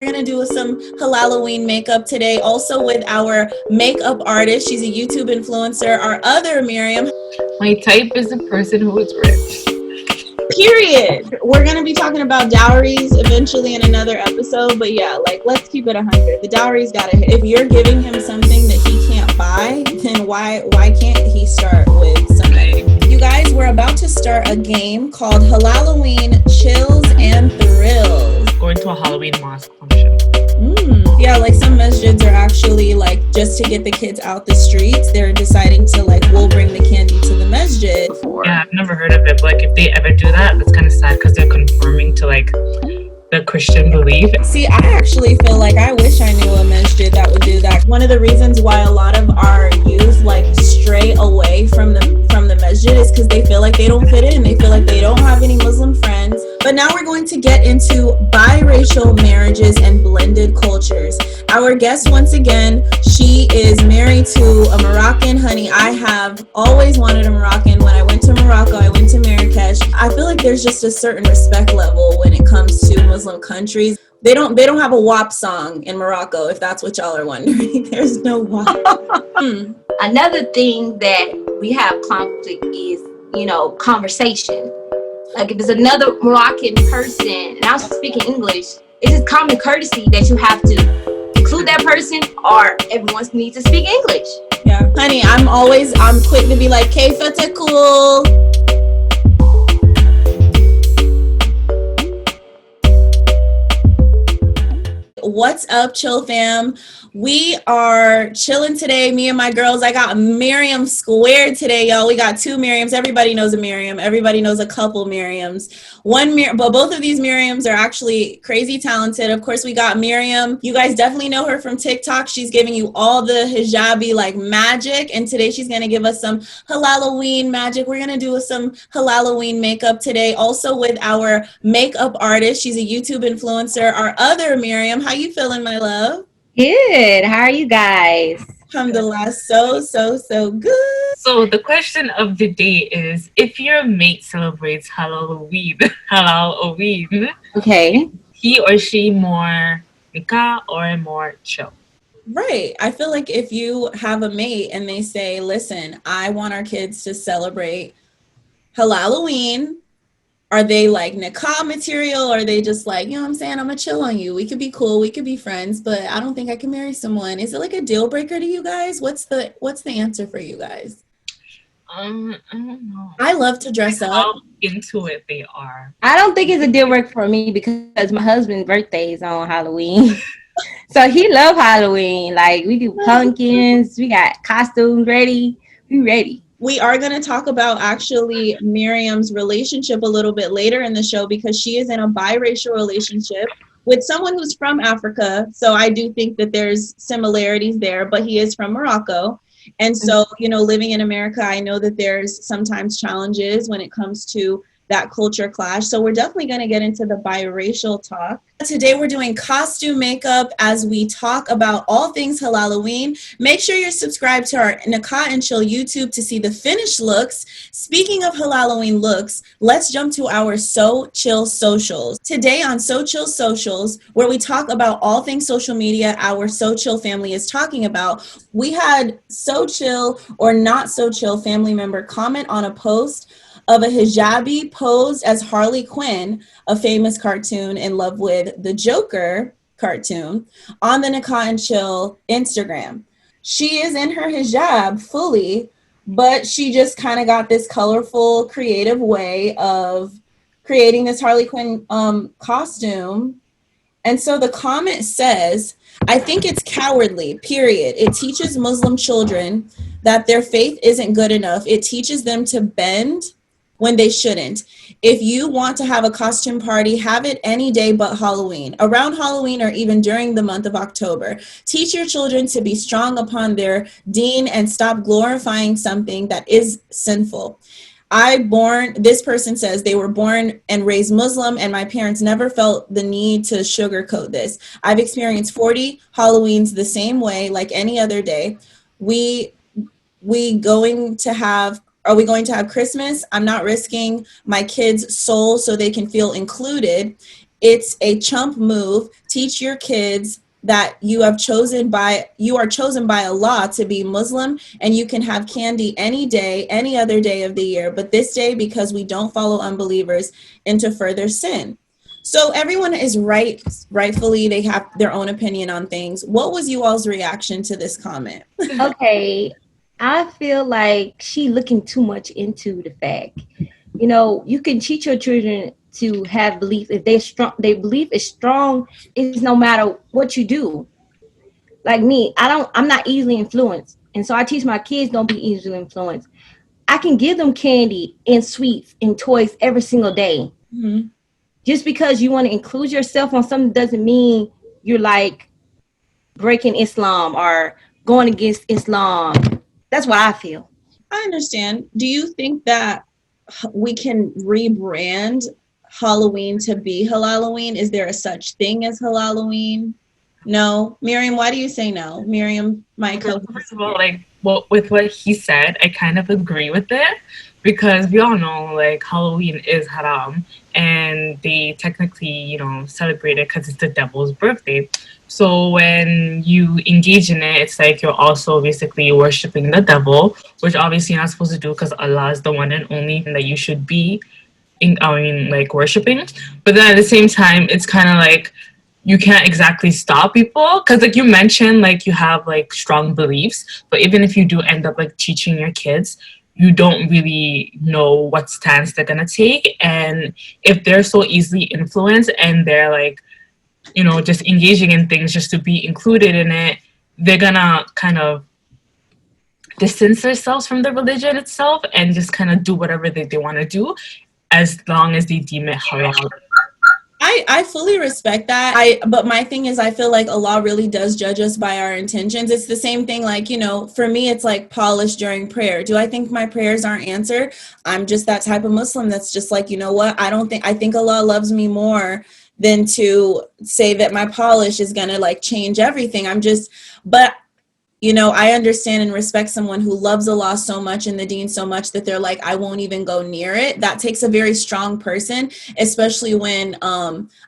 We're gonna do some Halal-O-Ween makeup today, also with our makeup artist. She's a YouTube influencer. Our other Maryam. My type is a person who is rich. Period. We're gonna be talking about dowries eventually in another episode, but yeah, let's keep it 100. The dowry's gotta hit. If you're giving him something that he can't buy, then why can't he start with somebody? You guys, we're about to start a game called Halal-O-Ween Chills and Thrills. Going to a Halloween mosque function. Yeah, some masjids are actually just to get the kids out the streets, they're deciding to we'll bring the candy to the masjid. Yeah, I've never heard of it, but if they ever do that, that's kind of sad because they're conforming to the Christian belief. See, I actually feel I wish I knew a masjid that would do that. One of the reasons why a lot of our youth stray away from the masjid is because they feel they don't fit in. They feel they don't have any Muslim friends. But now we're going to get into biracial marriages and blended cultures. Our guest, once again, she is married to a Moroccan. Honey, I have always wanted a Moroccan. When I went to Morocco, I went to Marrakesh. I feel there's just a certain respect level when it comes to Muslim countries. They don't have a WAP song in Morocco, if that's what y'all are wondering. There's no WAP. Another thing that we have conflict is, conversation. If it's another Moroccan person and I'm speaking English, it's just common courtesy that you have to include that person or everyone needs to speak English. Yeah. Honey, I'm quick to be like, Kayfa cool. What's up, Chill fam? We are chilling today, me and my girls. I got Maryam squared today, y'all. We got two Maryams. Everybody knows a Maryam. Everybody knows a couple Maryams. But both of these Maryams are actually crazy talented. Of course, we got Maryam. You guys definitely know her from TikTok. She's giving you all the hijabi magic. And today she's going to give us some Halal-O-Ween magic. We're going to do some Halal-O-Ween makeup today, also with our makeup artist. She's a YouTube influencer. Our other Maryam. How you feeling, my love? Good. How are you guys? Alhamdulillah, so good. So the question of the day is, if your mate celebrates Halal-O-Ween, Okay. he or she more nikah or more chill? Right. I feel if you have a mate and they say, listen, I want our kids to celebrate Halal-O-Ween, are they nikah material? Or are they just you know what I'm saying? I'm gonna chill on you. We could be cool. We could be friends, but I don't think I can marry someone. Is it a deal breaker to you guys? What's the answer for you guys? I don't know. I love to dress up. How into it they are. I don't think it's a deal breaker for me because my husband's birthday is on Halloween. So he loves Halloween. We do pumpkins. We got costumes ready. We ready. We are going to talk about actually Maryam's relationship a little bit later in the show because she is in a biracial relationship with someone who's from Africa. So I do think that there's similarities there, but he is from Morocco. And so, living in America, I know that there's sometimes challenges when it comes to that culture clash. So we're definitely going to get into the biracial talk. Today we're doing costume makeup as we talk about all things Halal-O-Ween. Make sure you're subscribed to our Nikah And Chill YouTube to see the finished looks. Speaking of Halal-O-Ween looks, let's jump to our So Chill socials. Today on So Chill socials, where we talk about all things social media our So Chill family is talking about, we had So Chill or Not So Chill family member comment on a post of a hijabi posed as Harley Quinn, a famous cartoon in love with the Joker cartoon, on the Nikah And Chill Instagram. She is in her hijab fully, but she just kind of got this colorful, creative way of creating this Harley Quinn costume. And so the comment says, I think it's cowardly, period. It teaches Muslim children that their faith isn't good enough. It teaches them to bend when they shouldn't. If you want to have a costume party, have it any day but Halloween, around Halloween or even during the month of October. Teach your children to be strong upon their deen and stop glorifying something that is sinful. This person says, they were born and raised Muslim and my parents never felt the need to sugarcoat this. I've experienced 40 Halloweens the same way like any other day. Are we going to have Christmas? I'm not risking my kids' soul so they can feel included It's a chump move. Teach your kids that you are chosen by Allah to be Muslim, and you can have candy any day, any other day of the year, but this day, because we don't follow unbelievers into further sin. So everyone is rightfully, they have their own opinion on things. What was you all's reaction to this comment? Okay, I feel like she looking too much into the fact. You know, you can teach your children to have belief if they're strong. Their belief is strong. Is no matter what you do. Like me, I'm not easily influenced, and so I teach my kids don't be easily influenced. I can give them candy and sweets and toys every single day. Mm-hmm. Just because you want to include yourself on something doesn't mean you're like breaking Islam or going against Islam. That's what I feel. I understand. Do you think that we can rebrand Halloween to be Halal-O-Ween? Is there a such thing as Halal-O-Ween? No. Miriam, why do you say no? Miriam, my co-host. First of all, like, well, with what he said, I kind of agree with it, because we all know, like, Halloween is haram, and they technically, you know, celebrate it because it's the devil's birthday. So when you engage in it, it's like you're also basically worshiping the devil, which obviously you're not supposed to do, because Allah is the one and only that you should be like worshiping. But then at the same time, it's kind of like you can't exactly stop people, because like you mentioned, like you have like strong beliefs, but even if you do end up like teaching your kids, you don't really know what stance they're gonna take. And if they're so easily influenced and they're like, you know, just engaging in things just to be included in it, they're gonna kind of distance themselves from the religion itself and just kind of do whatever they want to do, as long as they deem it halal. I fully respect that. But my thing is, I feel like Allah really does judge us by our intentions. It's the same thing, like, you know, for me, it's like polish during prayer. Do I think my prayers aren't answered? I'm just that type of Muslim that's just like, you know what? I think Allah loves me more than to say that my polish is gonna like change everything. But you know, I understand and respect someone who loves Allah so much and the deen so much that they're like, I won't even go near it. That takes a very strong person, especially when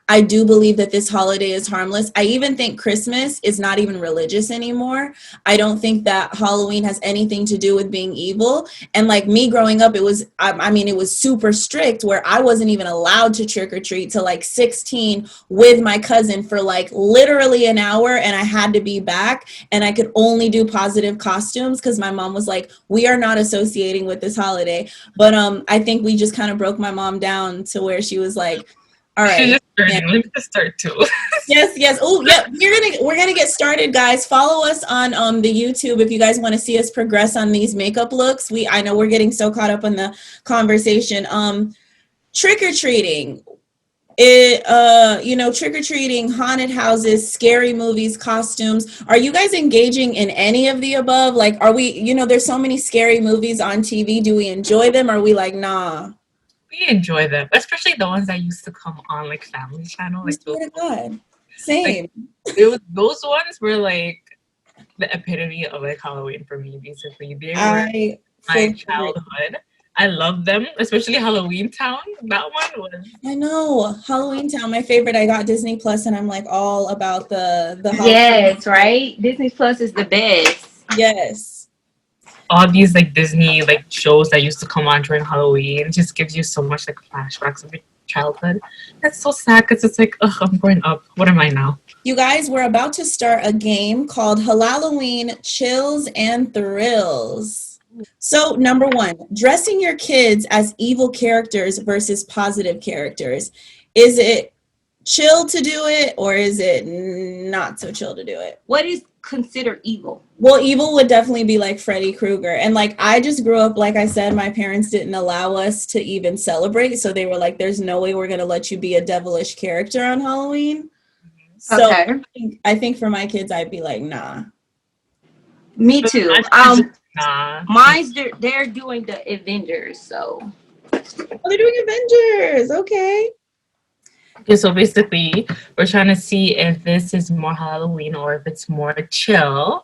I do believe that this holiday is harmless. I even think Christmas is not even religious anymore. I don't think that Halloween has anything to do with being evil. And like me growing up, it was super strict, where I wasn't even allowed to trick or treat till like 16 with my cousin for like literally an hour, and I had to be back, and I could only do positive costumes because my mom was like, we are not associating with this holiday. But I think we just kind of broke my mom down to where she was like, all right, let me just start too. yes. Oh yeah, we're gonna get started, guys. Follow us on the YouTube if you guys want to see us progress on these makeup looks. I know we're getting so caught up in the conversation. Trick-or-treating, trick-or-treating, haunted houses, scary movies, costumes. Are you guys engaging in any of the above? Like, are we, you know, there's so many scary movies on TV. Do we enjoy them? Or are we like, nah? We enjoy them, especially the ones that used to come on like Family Channel. Like, Swear to God. Same. Like, those ones were like the epitome of like Halloween for me, basically. They were my childhood. I love them, especially Halloween Town. That one was. I know, Halloween Town, my favorite. I got Disney Plus, and I'm like all about the Yes, right. Disney Plus is the best. Yes. All these like Disney like shows that used to come on during Halloween, it just gives you so much like flashbacks of your childhood. That's so sad, because it's like, ugh, I'm growing up. What am I now? You guys, we're about to start a game called Halal-O-Ween Chills and Thrills. So, number one, dressing your kids as evil characters versus positive characters. Is it chill to do it, or is it not so chill to do it? What is considered evil? Well, evil would definitely be like Freddy Krueger. And like, I just grew up, like I said, my parents didn't allow us to even celebrate. So they were like, there's no way we're going to let you be a devilish character on Halloween. So okay. I think for my kids, I'd be like, nah. Me too. Nah. Mine's they're doing the Avengers, so. Oh, they're doing Avengers. Okay. Okay, so basically, we're trying to see if this is more Halloween or if it's more chill.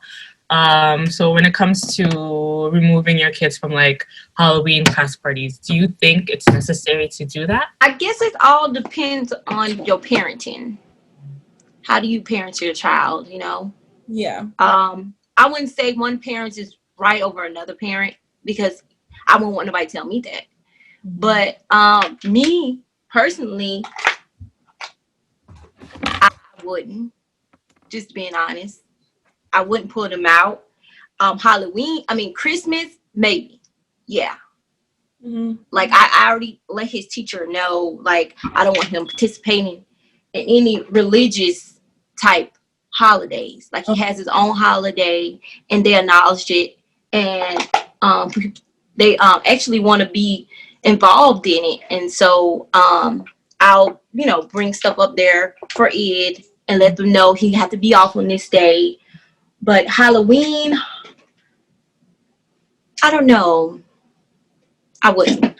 So when it comes to removing your kids from like Halloween class parties, do you think it's necessary to do that? I guess it all depends on your parenting. How do you parent your child, you know? Yeah. I wouldn't say one parent is right over another parent because I wouldn't want nobody to tell me that. But me personally, I wouldn't. Just being honest, I wouldn't pull them out. Christmas, maybe, yeah. Like I already let his teacher know, like I don't want him participating in any religious type holidays. Like he has his own holiday, and they acknowledged it, and they actually want to be involved in it, and so I'll bring stuff up there for Ed and let them know he had to be off on this day. But Halloween, I don't know. I wouldn't.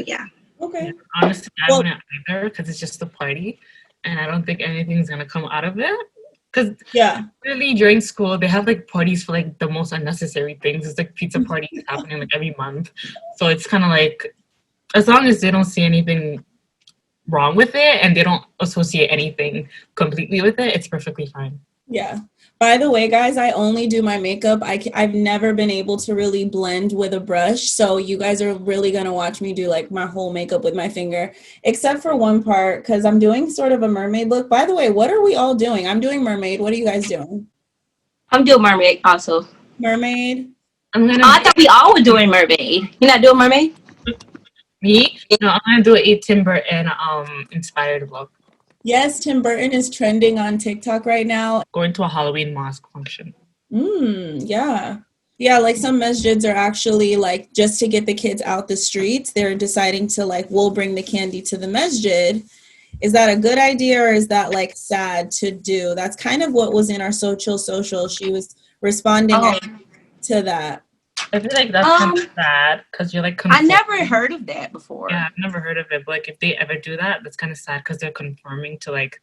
Yeah. Okay. Yeah, honestly, I wouldn't either because it's just a party, and I don't think anything's gonna come out of it. Because really during school they have like parties for like the most unnecessary things. It's like pizza parties happening like every month, so it's kind of like as long as they don't see anything wrong with it and they don't associate anything completely with it, it's perfectly fine. Yeah. By the way, guys, I only do my makeup. I've never been able to really blend with a brush. So you guys are really going to watch me do like my whole makeup with my finger, except for one part because I'm doing sort of a mermaid look. By the way, what are we all doing? I'm doing mermaid. What are you guys doing? I'm doing mermaid also. Mermaid? I thought we all were doing mermaid. You're not doing mermaid? Me? No, I'm going to do a Tim Burton inspired look. Yes, Tim Burton is trending on TikTok right now. Going to a Halloween mosque function. Yeah. Yeah, like some masjids are actually like, just to get the kids out the streets, they're deciding to like, we'll bring the candy to the masjid. Is that a good idea or is that like sad to do? That's kind of what was in our social. She was responding to that. I feel like that's kind of sad because you're like I never heard of that before. Yeah, I've never heard of it. But like if they ever do that, that's kind of sad because they're conforming to like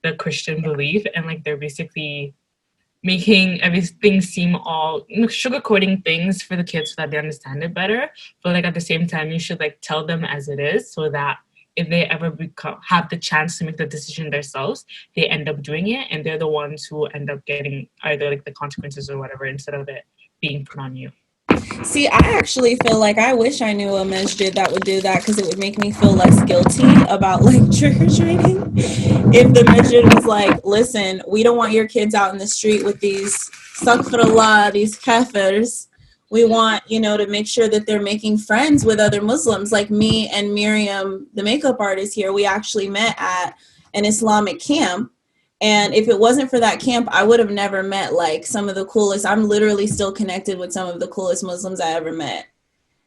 the Christian belief and like they're basically making everything seem all sugarcoating things for the kids so that they understand it better. But like at the same time, you should like tell them as it is so that if they ever have the chance to make the decision themselves, they end up doing it and they're the ones who end up getting either like the consequences or whatever instead of it being put on you. See, I actually feel like I wish I knew a masjid that would do that because it would make me feel less guilty about like trick-or-treating. If the masjid was like, listen, we don't want your kids out in the street with these astaghfirullah, these kafirs. We want, to make sure that they're making friends with other Muslims. Like me and Maryam, the makeup artist here, we actually met at an Islamic camp. And if it wasn't for that camp, I would have never met like some of the coolest. I'm literally still connected with some of the coolest Muslims I ever met.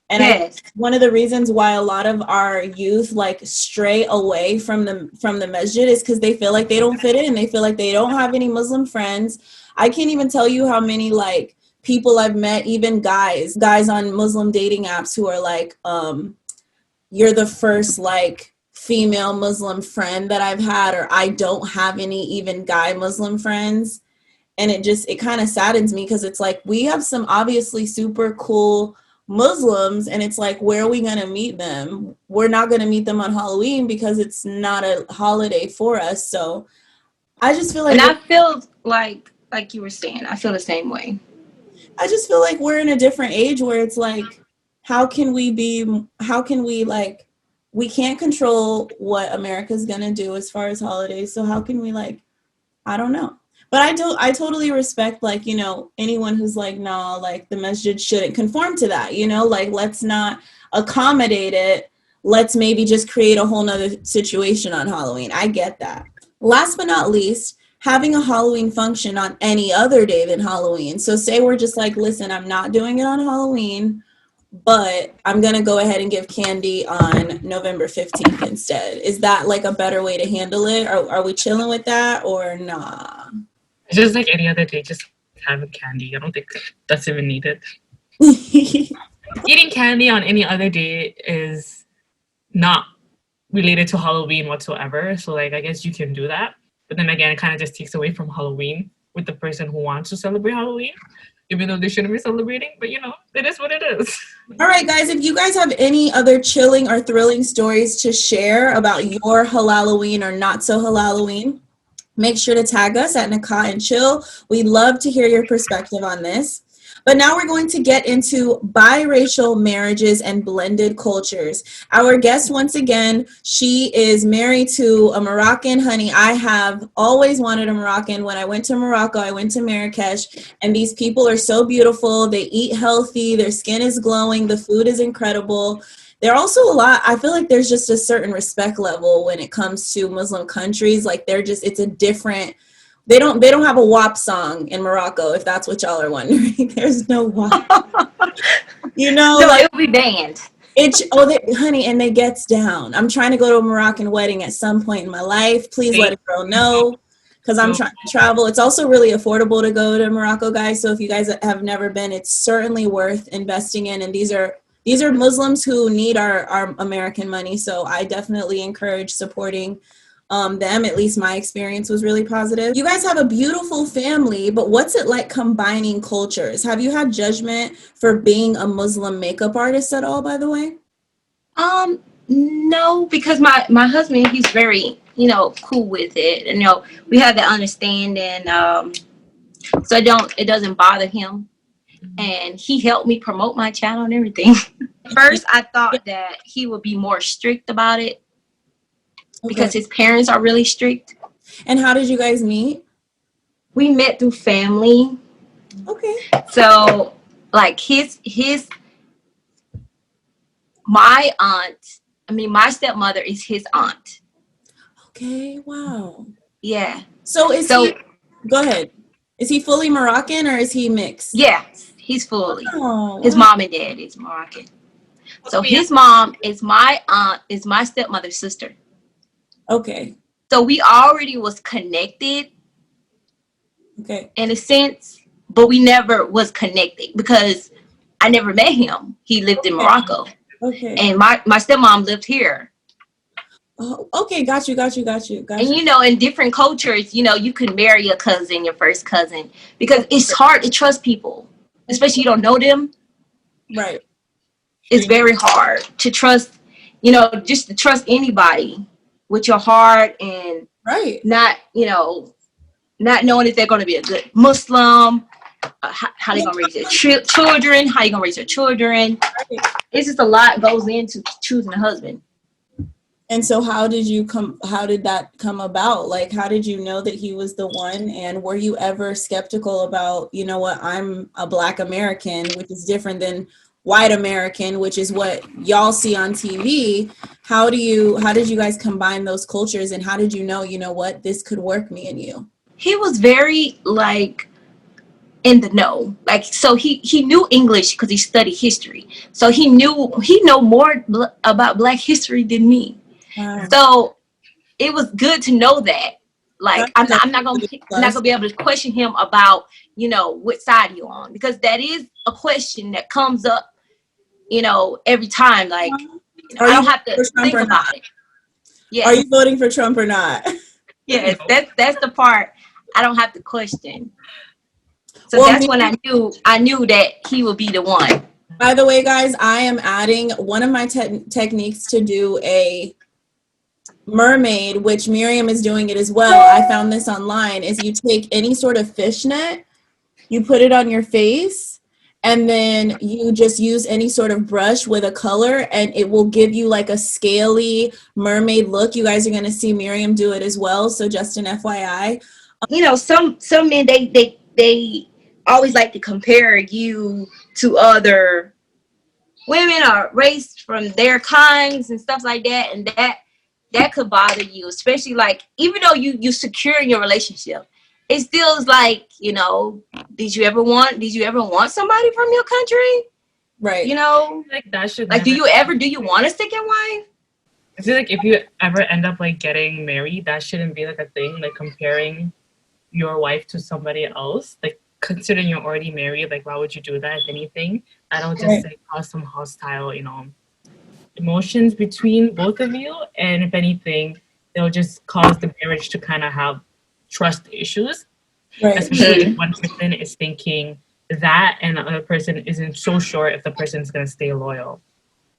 And one of the reasons why a lot of our youth like stray away from the masjid is because they feel like they don't fit in. They feel like they don't have any Muslim friends. I can't even tell you how many like people I've met, even guys on Muslim dating apps who are like, you're the first like female Muslim friend that I've had, or I don't have any even guy Muslim friends. And it kind of saddens me because it's like we have some obviously super cool Muslims and it's like, where are we going to meet them? We're not going to meet them on Halloween because it's not a holiday for us. So I just feel like, and I feel like you were saying, I feel the same way. I just feel like we're in a different age where it's like, we can't control what America's going to do as far as holidays. So how can we like, I don't know. But I totally respect like, anyone who's like, nah, like the masjid shouldn't conform to that, like let's not accommodate it. Let's maybe just create a whole nother situation on Halloween. I get that. Last but not least, having a Halloween function on any other day than Halloween. So say we're just like, listen, I'm not doing it on Halloween, but I'm going to go ahead and give candy on November 15th instead. Is that like a better way to handle it? Are we chilling with that or nah? It's just like any other day, just having candy. I don't think that's even needed. Eating candy on any other day is not related to Halloween whatsoever. So like, I guess you can do that. But then again, it kind of just takes away from Halloween with the person who wants to celebrate Halloween, even though they shouldn't be celebrating. But it is what it is. All right, guys, if you guys have any other chilling or thrilling stories to share about your Halal-O-Ween or not so Halal-O-Ween, make sure to tag us at Nikah and Chill. We'd love to hear your perspective on this. But now we're going to get into biracial marriages and blended cultures. Our guest, once again, she is married to a Moroccan. Honey, I have always wanted a Moroccan. When I went to Morocco, I went to Marrakesh, and these people are so beautiful. They eat healthy. Their skin is glowing. The food is incredible. They're also I feel like there's just a certain respect level when it comes to Muslim countries. Like it's a different, they don't have a WAP song in Morocco, if that's what y'all are wondering. There's no WAP. No, like, it'll be banned. Honey, and they gets down. I'm trying to go to a Moroccan wedding at some point in my life. Please let a girl know, because I'm trying to travel. It's also really affordable to go to Morocco, guys. So if you guys have never been, it's certainly worth investing in. And these are Muslims who need our American money. So I definitely encourage supporting them. At least my experience was really positive. You guys have a beautiful family, but what's it like combining cultures? Have you had judgment for being a Muslim makeup artist at all, by the way? No, because my husband, he's very, cool with it. And, we have that understanding. So it doesn't bother him. And he helped me promote my channel and everything. First, I thought that he would be more strict about it because his parents are really strict. And how did you guys meet? We met through family. Okay. So, like my stepmother is his aunt. Okay, wow. Yeah. So go ahead. Is he fully Moroccan or is he mixed? Yeah, he's fully. Oh, his mom and dad is Moroccan. So his mom is my aunt, is my stepmother's sister. Okay. So we already was connected. Okay. In a sense, but we never was connected because I never met him. He lived in Morocco. Okay. And my stepmom lived here. Oh, okay, got you. And in different cultures, you can marry your cousin, your first cousin, because it's hard to trust people, especially you don't know them. Right. It's very hard to trust, just to trust anybody with your heart and not knowing if they're going to be a good Muslim, how they're going to raise their children, how you're going to raise their children. It's just a lot goes into choosing a husband. And so how did that come about? Like, how did you know that he was the one? And were you ever skeptical about, I'm a Black American, which is different than white American, which is what y'all see on TV. How did you guys combine those cultures, and how did you know, this could work, me and you? He was very in the know, so he knew English because he studied history. So he know more about Black history than me. Wow. So it was good to know that. I'm not gonna be able to question him about what side you're on, because that is a question that comes up every time. I don't have to think about it. Yeah. Are you voting for Trump or not? Yes, that's the part I don't have to question. So that's when I knew that he would be the one. By the way, guys, I am adding one of my techniques to do a mermaid, which Maryam is doing it as well. I found this online. Is you take any sort of fishnet, you put it on your face, and then you just use any sort of brush with a color, and it will give you like a scaly mermaid look. You guys are going to see Maryam do it as well. So just an FYI. Some men, they always like to compare you to other women or race from their kinds and stuff like that, and that could bother you, especially even though you secure in your relationship, it still is did you ever want somebody from your country? Right. That should do you want a second wife? I feel like if you ever end up getting married, that shouldn't be a thing, comparing your wife to somebody else. Considering you're already married, why would you do that? If anything, that'll just cause some hostile, emotions between both of you. And if anything, they'll just cause the marriage to kind of have trust issues. Right. especially if one person is thinking that and the other person isn't so sure if the person's going to stay loyal.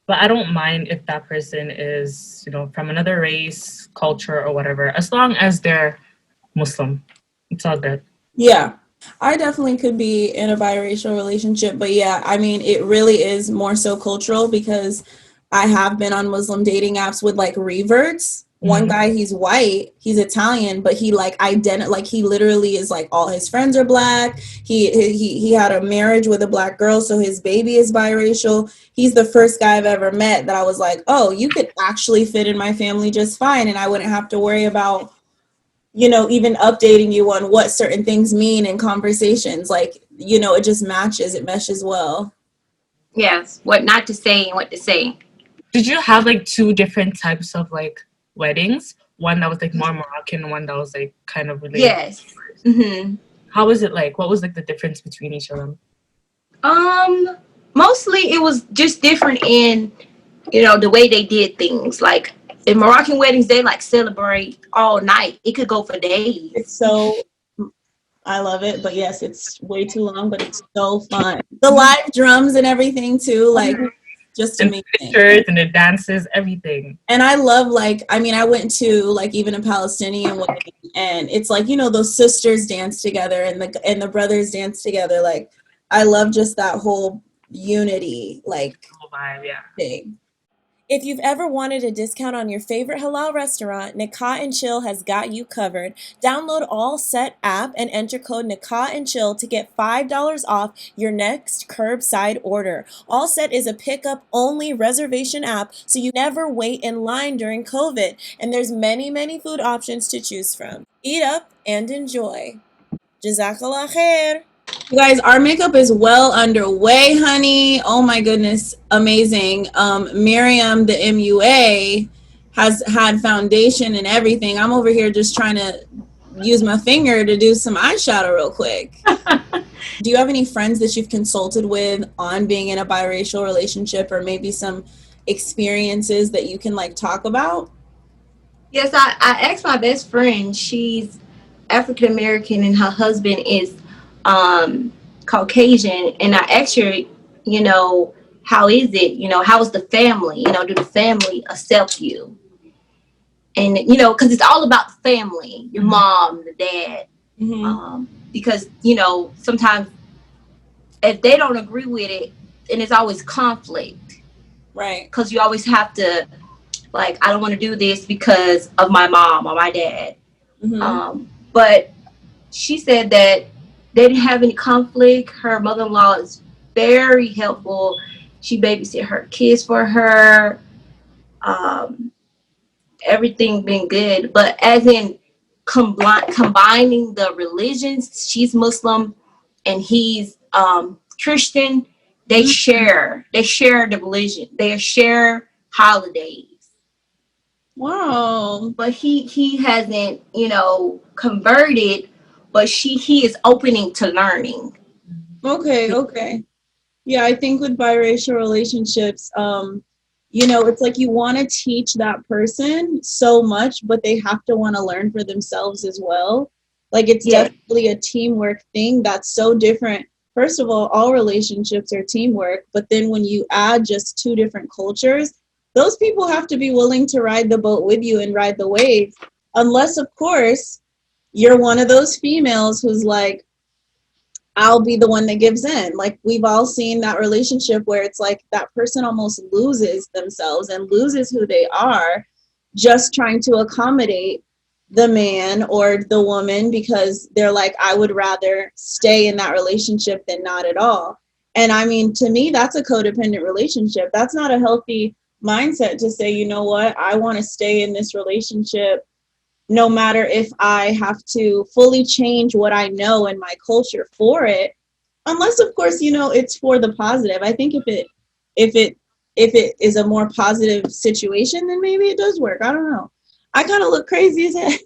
But I don't mind if that person is, from another race, culture, or whatever, as long as they're Muslim. It's all good. Yeah. I definitely could be in a biracial relationship, but yeah, I mean, it really is more so cultural because I have been on Muslim dating apps with like reverts. One guy, he's white, he's Italian, but he like he literally is like all his friends are black. He had a marriage with a black girl, so his baby is biracial. He's the first guy I've ever met that I was like, oh, you could actually fit in my family just fine, and I wouldn't have to worry about even updating you on what certain things mean in conversations. Like, it just it meshes well. Yes, what not to say and what to say. Did you have like two different types of like weddings? One that was like more Moroccan, one that was like kind of related. Yes. How was it like? What was like the difference between each of them? Mostly it was just different in, the way they did things. Like in Moroccan weddings, they like celebrate all night. It could go for days. I love it, but yes, it's way too long, but it's so fun. The live drums and everything too, like just amazing. Pictures and the dances, everything. And I love I went to like even a Palestinian wedding, and it's like those sisters dance together and the brothers dance together. Like I love just that whole unity vibe, yeah. thing. If you've ever wanted a discount on your favorite halal restaurant, Nikah and Chill has got you covered. Download All Set app and enter code Nikah and Chill to get $5 off your next curbside order. All Set is a pickup-only reservation app, so you never wait in line during COVID. And there's many, many food options to choose from. Eat up and enjoy. Jazakallah khair. You guys, our makeup is well underway, honey. Oh my goodness, amazing. Maryam, the MUA, has had foundation and everything. I'm over here just trying to use my finger to do some eyeshadow real quick. Do you have any friends that you've consulted with on being in a biracial relationship, or maybe some experiences that you can like talk about? Yes, I asked my best friend. She's African American and her husband is Caucasian, and I asked her, how is it? How is the family? Do the family accept you? And because it's all about the family, your mom, the dad. Because sometimes if they don't agree with it, then it's always conflict, right? Because you always have to, like, I don't want to do this because of my mom or my dad. But she said that they didn't have any conflict. Her mother-in-law is very helpful. She babysit her kids for her. Everything been good. But as in combining the religions, she's Muslim and he's Christian. They share the religion. They share holidays. Wow. But he hasn't, converted. But he is opening to learning. Okay. Yeah, I think with biracial relationships, it's like you want to teach that person so much, but they have to want to learn for themselves as well. Like it's definitely a teamwork thing that's so different. First of all relationships are teamwork, but then when you add just two different cultures, those people have to be willing to ride the boat with you and ride the waves. Unless, of course, you're one of those females who's like, I'll be the one that gives in. Like we've all seen that relationship where it's like that person almost loses themselves and loses who they are just trying to accommodate the man or the woman because they're like, I would rather stay in that relationship than not at all. And I mean, to me, that's a codependent relationship. That's not a healthy mindset to say, you know what, I want to stay in this relationship no matter if I have to fully change what I know in my culture for it, unless of course, it's for the positive. I think if it is a more positive situation, then maybe it does work. I don't know. I kind of look crazy as heck.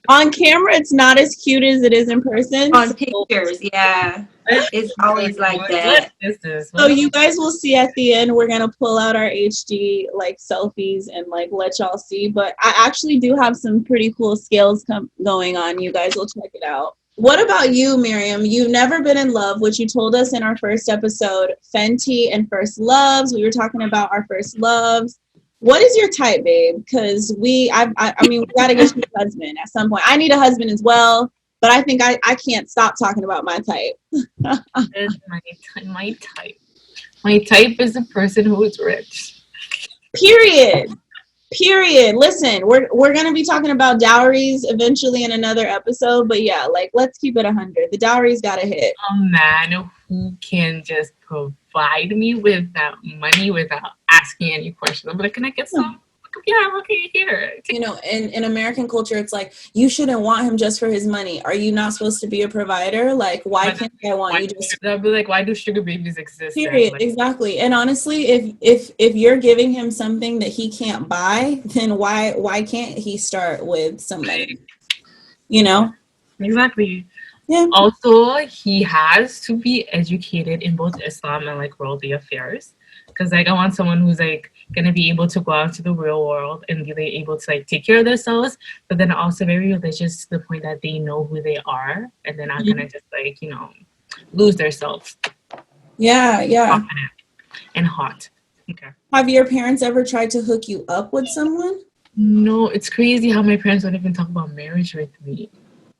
On camera, it's not as cute as it is in person. On pictures, yeah. It's always like that. What is this? So you guys will see at the end, we're gonna pull out our HD like selfies and like let y'all see. But I actually do have some pretty cool scales going on. You guys will check it out. What about you, Maryam? You've never been in love, which you told us in our first episode, Fenty and first loves. We were talking about our first loves. What is your type, babe? Because I mean, we gotta get you a husband at some point. I need a husband as well, but I think I can't stop talking about my type. Is my type. My type is a person who is rich. Period. Listen, we're gonna be talking about dowries eventually in another episode, but yeah, like let's keep it 100. The dowry's gotta hit. A man who can just provide me with that money without asking any questions. I'm like, can I get some? Yeah, okay, here. You know, in American culture, it's like, you shouldn't want him just for his money. Are you not supposed to be a provider? Like, why can't I want you just... I'd be like, why do sugar babies exist? Period, like, exactly. And honestly, if you're giving him something that he can't buy, then why can't he start with some money? You know? Exactly. Yeah. Also, he has to be educated in both Islam and like worldly affairs. Because like I want someone who's like gonna be able to go out to the real world and be like, able to like take care of themselves, but then also very religious to the point that they know who they are and they're not gonna just like, you know, lose themselves. Yeah. Confident and hot. Okay. Have your parents ever tried to hook you up with someone? No, it's crazy how my parents don't even talk about marriage with me.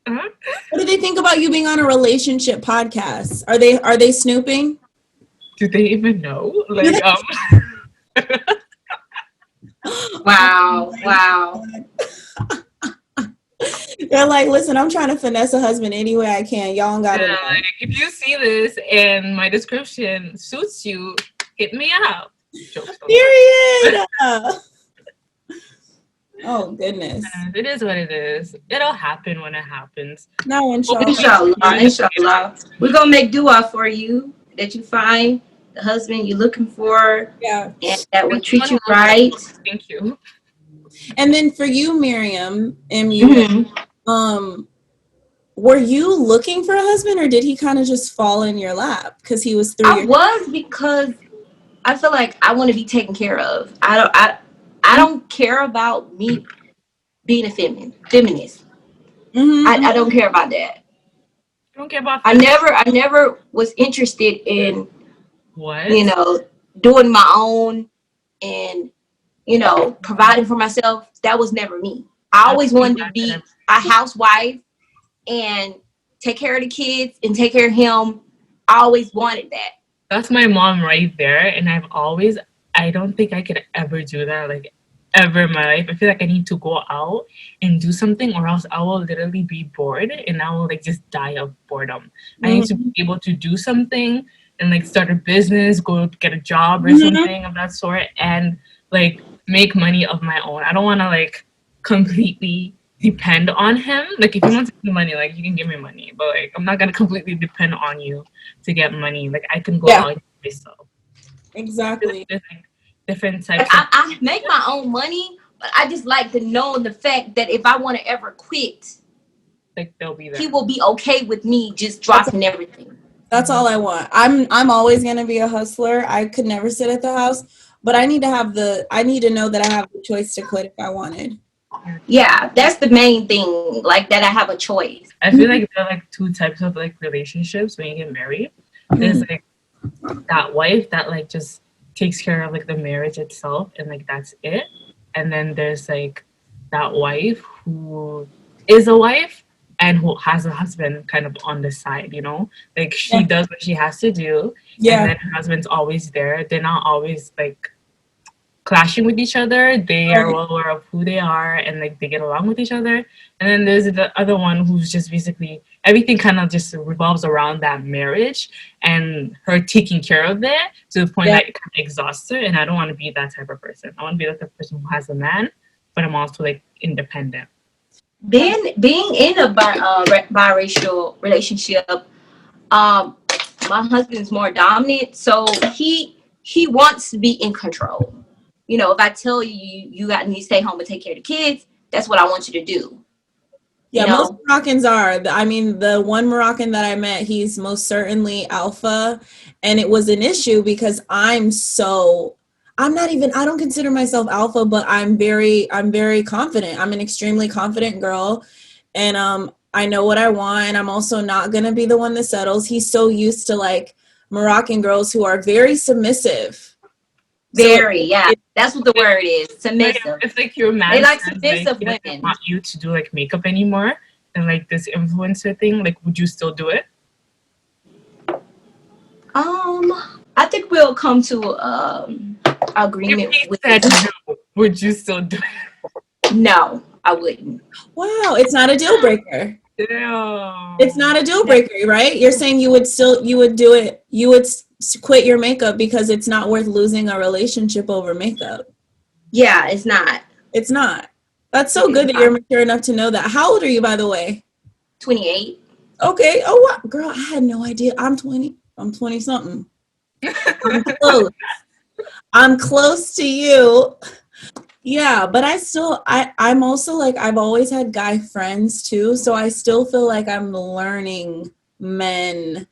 What do they think about you being on a relationship podcast? Are they snooping? Do they even know? Like, Wow. They're like, listen, I'm trying to finesse a husband any way I can. Y'all don't gotta know. Like, if you see this and my description suits you, hit me up. Period. Oh goodness. It is what it is. It'll happen when it happens. No, Inshallah. We're gonna make dua for you that you find the husband you're looking for. Yeah. And that will treat you right. Thank you. And then for you, Maryam, MUA, were you looking for a husband, or did he kind of just fall in your lap because he was 3 years? I was, because I feel like I want to be taken care of. I don't care about me being a feminist. I don't care about that. You don't care about I never was interested in what? You know, doing my own and, you know, providing for myself. That was never me. I always wanted to be a housewife and take care of the kids and take care of him. I always wanted that. That's my mom right there. And I don't think I could ever do that, like, ever in my life. I feel like I need to go out and do something, or else I will literally be bored and I will, like, just die of boredom. I need to be able to do something and, like, start a business, go get a job or something of that sort, and, like, make money of my own. I don't want to, like, completely depend on him. Like, if you want to give me money, like, you can give me money, but, like, I'm not gonna completely depend on you to get money. Like, I can go out myself. Exactly. There's, like, different types. I make my own money, but I just like to know the fact that if I want to ever quit, like, they'll be there. He will be okay with me just dropping everything. That's all I want. I'm always gonna be a hustler. I could never sit at the house, but I need to know that I have the choice to quit if I wanted. Yeah, that's the main thing. Like, that I have a choice. I feel like there are, like, two types of, like, relationships when you get married. There's, like, that wife that, like, just takes care of, like, the marriage itself and, like, that's it. And then there's, like, that wife who is a wife and who has a husband kind of on the side, you know? Like, she does what she has to do. And then her husband's always there. They're not always, like, clashing with each other. They are well aware of who they are and, like, they get along with each other. And then there's the other one who's just basically everything kind of just revolves around that marriage and her taking care of it to the point that it kind of exhausts her. And I don't want to be that type of person. I want to be like the person who has a man, but I'm also, like, independent. Being in a biracial relationship, my husband's more dominant, so he wants to be in control. You know, if I tell you got need to stay home and take care of the kids, that's what I want you to do. Yeah, most Moroccans are. I mean, the one Moroccan that I met, he's most certainly alpha. And it was an issue because I don't consider myself alpha, but I'm very confident. I'm an extremely confident girl. And I know what I want. And I'm also not going to be the one that settles. He's so used to like Moroccan girls who are very submissive. That's what the word is. Submissive. It's like your man. They like submissive women. They want you to do like makeup anymore, and like this influencer thing. Like, would you still do it? I think we'll come to agreement. If he said no, would you still do it? No, I wouldn't. Wow, it's not a deal breaker. Damn. It's not a deal breaker, right? You're saying you would do it. You would quit your makeup because it's not worth losing a relationship over makeup. Yeah, it's not. It's not. That's so good that you're mature enough to know that. How old are you, by the way? 28. Okay. Oh, wow. Girl, I had no idea. I'm 20. I'm 20 something. I'm close. I'm close to you. Yeah, but I'm also like, I've always had guy friends too. So I still feel like I'm learning men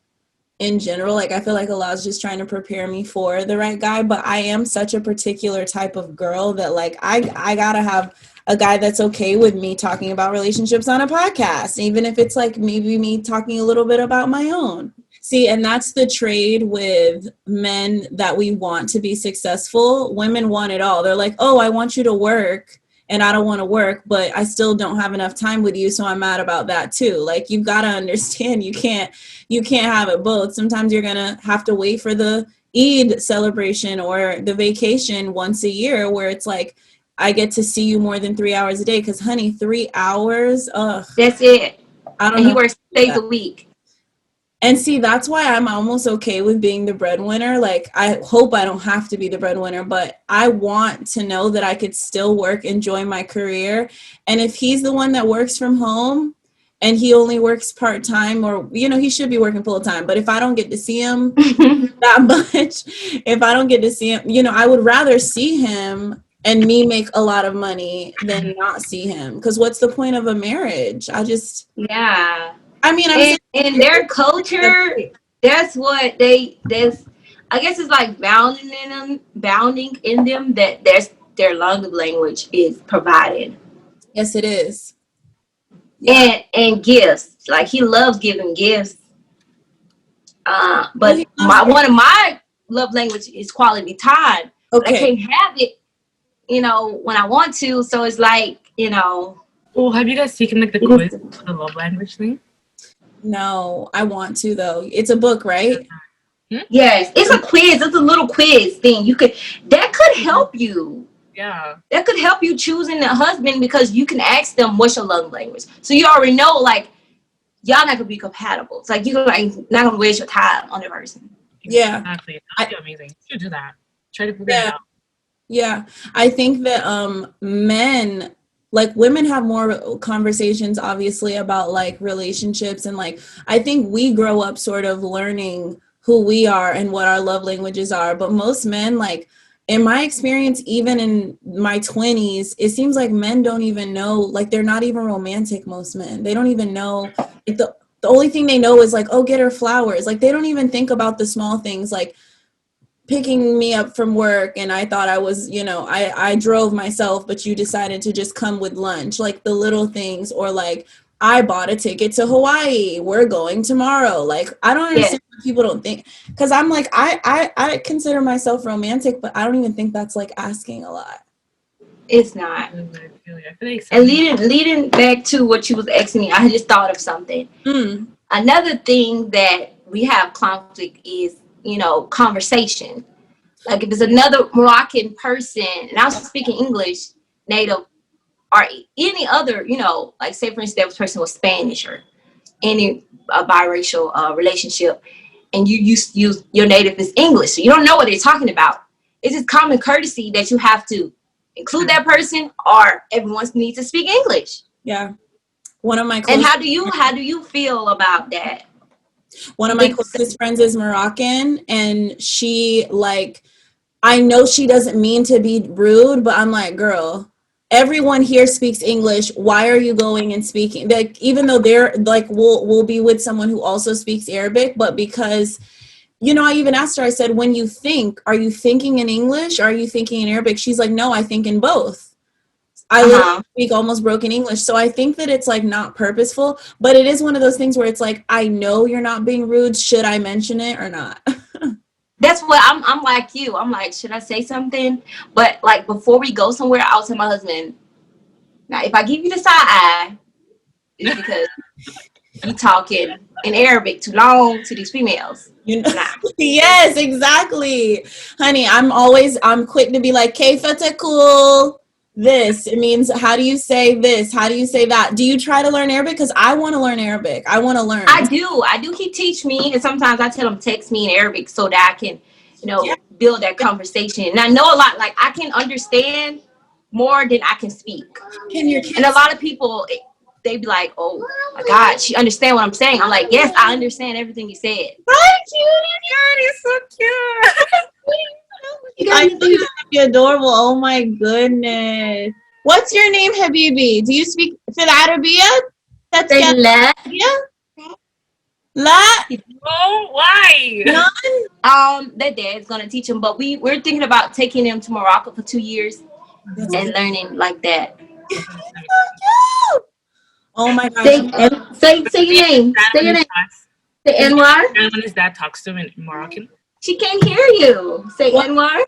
in general. Like, I feel like Allah's just trying to prepare me for the right guy. But I am such a particular type of girl that like, I gotta have a guy that's okay with me talking about relationships on a podcast, even if it's like maybe me talking a little bit about my own. See, and that's the trade with men that we want to be successful. Women want it all. They're like, oh, I want you to work and I don't want to work, but I still don't have enough time with you. So I'm mad about that too. Like, you've got to understand you can't have it both. Sometimes you're going to have to wait for the Eid celebration or the vacation once a year where it's like, I get to see you more than 3 hours a day. Cause honey, 3 hours. Ugh. That's it. I don't know. And he works 6 days a week. And see, that's why I'm almost okay with being the breadwinner. Like, I hope I don't have to be the breadwinner, but I want to know that I could still work, enjoy my career. And if he's the one that works from home and he only works part-time, or, you know, he should be working full-time. But if I don't get to see him that much, if I don't get to see him, you know, I would rather see him and me make a lot of money than not see him. Because what's the point of a marriage? Yeah. I mean, in their culture, that's what I guess it's like bounding in them that their love language is provided. Yes, it is. Yeah. And gifts. Like, he loves giving gifts. But one of my love language is quality time. Okay. But I can't have it, you know, when I want to. So it's like, you know. Well, have you guys taken like the quiz for the love language thing? No, I want to though. It's a book, right? Yes, it's a quiz. It's a little quiz thing. That could help you. Yeah. That could help you choosing a husband, because you can ask them what's your love language. So you already know, like, y'all not gonna be compatible. It's like you're not gonna waste your time on the person. Yeah. Exactly. That'd be amazing. You should do that. Try to figure it out. Yeah. I think that men, like, women have more conversations obviously about like relationships, and like I think we grow up sort of learning who we are and what our love languages are. But most men, like in my experience, even in my 20s, it seems like men don't even know, like they're not even romantic. Most men, they don't even know. Like, the only thing they know is like, oh, get her flowers. Like, they don't even think about the small things, like picking me up from work and I thought I was, you know, I drove myself, but you decided to just come with lunch. Like, the little things. Or like, I bought a ticket to Hawaii, we're going tomorrow. Like, I don't understand what people don't think, because I'm like, I consider myself romantic, but I don't even think that's like asking a lot. It's not. And leading back to what you was asking me, I just thought of something. Another thing that we have conflict is, you know, conversation. Like, if it's another Moroccan person and I'm speaking English native, or any other, you know, like say for instance, that person was Spanish, or any biracial relationship, and you use your native is English, so you don't know what they're talking about. It's just common courtesy that you have to include that person, or everyone needs to speak English. Yeah. One of my and how do you feel about that? One of my closest friends is Moroccan, and she, like, I know she doesn't mean to be rude, but I'm like, girl, everyone here speaks English. Why are you going and speaking? Like, even though they're like, we'll be with someone who also speaks Arabic, but because, you know, I even asked her, I said, when you think, are you thinking in English? Or are you thinking in Arabic? She's like, no, I think in both. I literally speak almost broken English. So I think that it's like not purposeful, but it is one of those things where it's like, I know you're not being rude. Should I mention it or not? That's what I'm like you. I'm like, should I say something? But like before we go somewhere, I'll tell my husband, now if I give you the side eye, it's because you talking in Arabic too long to these females. You know, yes, exactly. Honey, I'm quick to be like, Kayfa cool. This, it means, how do you say this? How do you say that? Do you try to learn Arabic? Because I want to learn Arabic. I want to learn. I do. He teach me, and sometimes I tell him text me in Arabic so that I can, you know, build that conversation. And I know a lot. Like I can understand more than I can speak. And a lot of people, they be like, "Oh my God, she understand what I'm saying." I'm like, "Yes, I understand everything you said." Hi, cutie. You're so cute. I think you're adorable. Oh my goodness. What's your name, Habibi? Do you speak في العربية؟ لا. لا. Oh, why? None? Their dad's gonna teach them, but we're thinking about taking them to Morocco for 2 years and learning like that. So cute. Oh my gosh. Say your name. Say your name. Say Anwar. And when his dad talks to him in Moroccan. She can't hear you. Say Anwar.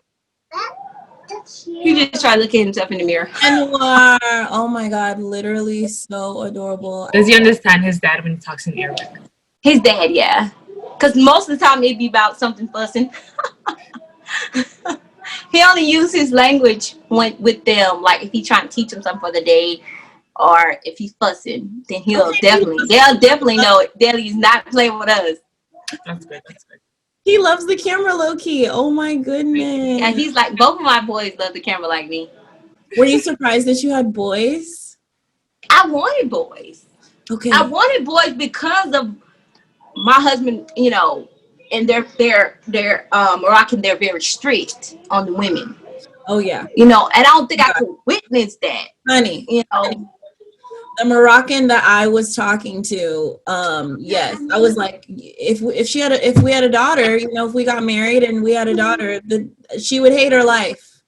He just tried looking himself in the mirror. Anwar. Oh my God. Literally so adorable. Does he understand his dad when he talks in Arabic? His dad, yeah. Because most of the time it'd be about something fussing. He only uses his language with them. Like if he's trying to teach them something for the day, or if he's fussing, then they'll definitely know it. Daddy's not playing with us. That's good. That's good. He loves the camera, low-key. Oh my goodness. And he's like, both of my boys love the camera like me. Were you surprised that you had boys? I wanted boys. Okay. I wanted boys because of my husband, you know, and they're Moroccan, they're very strict on the women. Oh yeah. You know, and I don't think I could witness that. Honey. You know. The Moroccan that I was talking to, yes, I was like, if we had a daughter, you know, if we got married and we had a daughter, she would hate her life.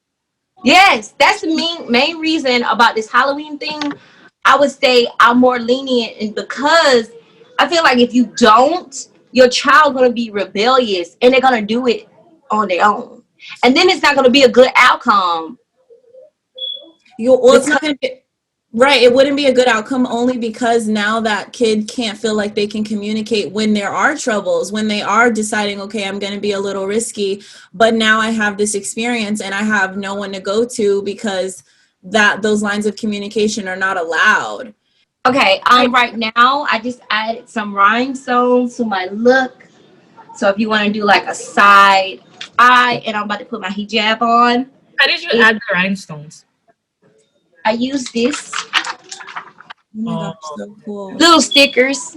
Yes, that's the main reason about this Halloween thing. I would say I'm more lenient, and because I feel like if you don't, your child gonna be rebellious and they're gonna do it on their own, and then it's not gonna be a good outcome. It's not gonna be. Right, it wouldn't be a good outcome only because now that kid can't feel like they can communicate when there are troubles, when they are deciding, okay, I'm going to be a little risky, but now I have this experience and I have no one to go to because those lines of communication are not allowed. Okay, right now I just added some rhinestones to my look. So if you want to do like a side eye, and I'm about to put my hijab on. How did you add the rhinestones? I use this. Oh my gosh, so cool. Little stickers.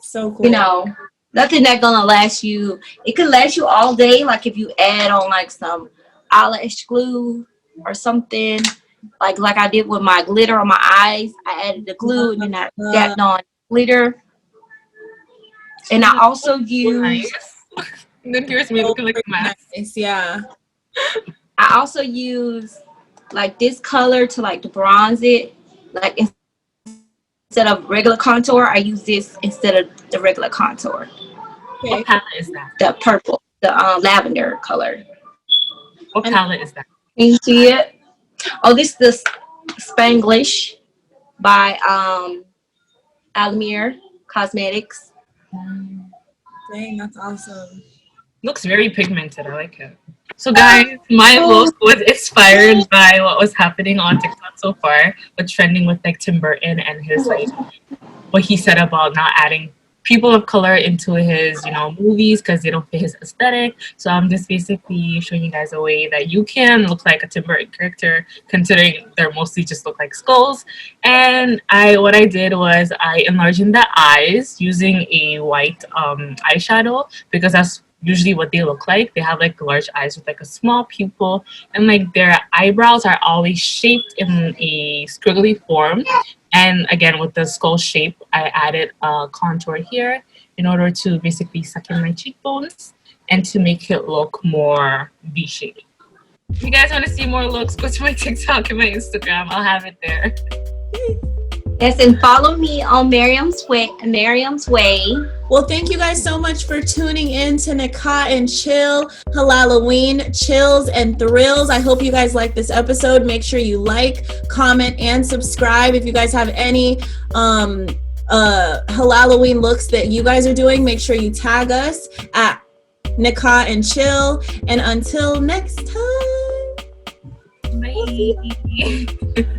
So cool. You know, nothing that's gonna last you. It could last you all day. Like if you add on like some eyelash glue or something. Like I did with my glitter on my eyes. I added the glue and then I dabbed on glitter. And I also use. Then here's me looking like a mess. Nice, yeah. I also use like this color to like to bronze it. Like instead of regular contour, I use this instead of the regular contour. Okay. What palette is that? The purple, the lavender color. What palette is that? Can you see it? Oh, this is the Spanglish by Almir Cosmetics. Dang, that's awesome. Looks very pigmented. I like it. So guys, my post was inspired by what was happening on TikTok so far, with trending with like Tim Burton and his like what he said about not adding people of color into his, you know, movies because they don't fit his aesthetic. So I'm just basically showing you guys a way that you can look like a Tim Burton character, considering they're mostly just look like skulls. And what I did was I enlarged the eyes using a white eyeshadow, because that's usually what they look like. They have like large eyes with like a small pupil, and like their eyebrows are always shaped in a squiggly form. And again, with the skull shape, I added a contour here in order to basically suck in my cheekbones and to make it look more V-shaped. If you guys want to see more looks, go to my TikTok and my Instagram. I'll have it there. Yes, and follow me on Maryam's Way. Well, thank you guys so much for tuning in to Nikah and Chill, Halal-O-Ween, chills and thrills. I hope you guys like this episode. Make sure you like, comment, and subscribe. If you guys have any Halal-O-Ween looks that you guys are doing, make sure you tag us at Nikah and Chill. And until next time. Bye.